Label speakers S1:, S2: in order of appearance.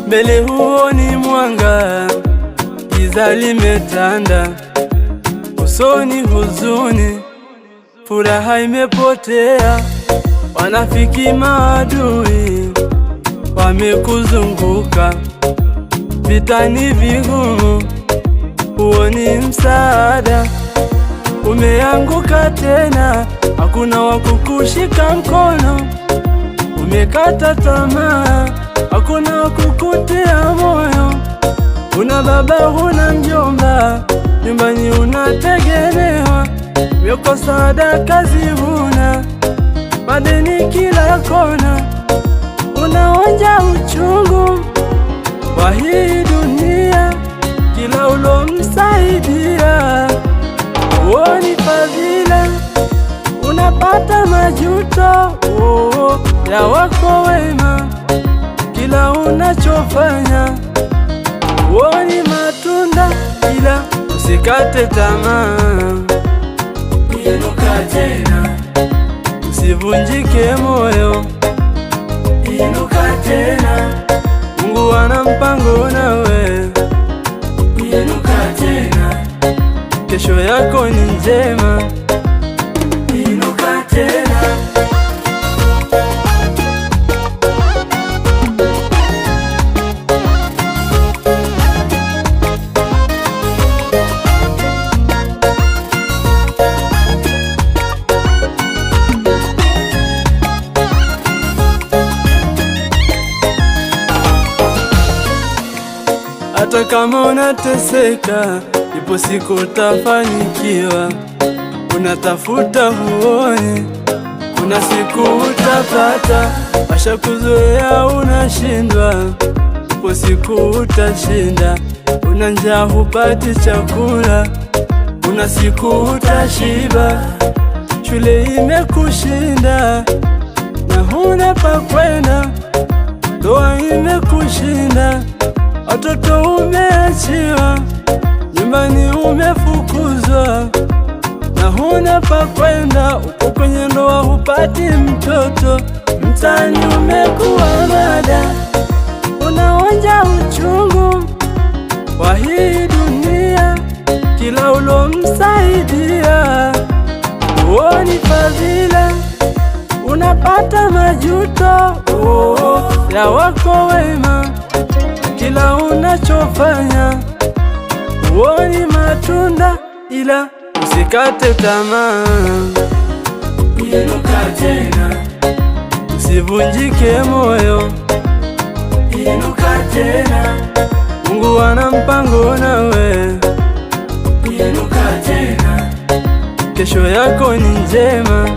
S1: Mbele huoni mwanga, giza limetanda, usoni huzuni, furaha imepotea. Wanafiki maadui wamekuzunguka, vita ni vigumu, huoni msaada. Umeanguka tena, hakuna wa kukushika mkono. Umekata tamaa, hakuna wa kukutia moyo. Una baba, huna mjomba, nyumbani unategemewa. Umekosa ada, kazi huna, madeni kila kona. Unaonja uchungu wa hii dunia, kila ulomsaidia huoni fadhila. Unapata majuto ya wako wema, kila unachofanya huoni matunda, ila usikate tamaa. Inuka tena, usivunjike moyo. Inuka tena, Mungu ana mpango nawe. Inuka tena, kesho yako ni njema. Inuka tena. Hata kama unateseka, ipo siku utafanikiwa. Unatafuta huoni, kuna siku utapata. Washakuzoea unashindwa, ipo siku utashinda. Una njaa hupati chakula, kuna siku utashiba. Shule imekushinda na huna pa kwenda, ndoa imekushinda, watoto umeachiwa, nyumbani umefukuzwa na huna pa kwenda. Uko kwenye ndoa hupati mtoto, mtaani umekuwa mada. Unaonja uchungu wa hii dunia, kila ulomsaidia huoni fadhila. Unapata majuto ya wako wema, kila unachofanya huoni matunda, ila usikate tamaa. Inuka tena, usivunjike moyo. Inuka tena, Mungu ana mpango nawe. Inuka tena, kesho yako ni njema.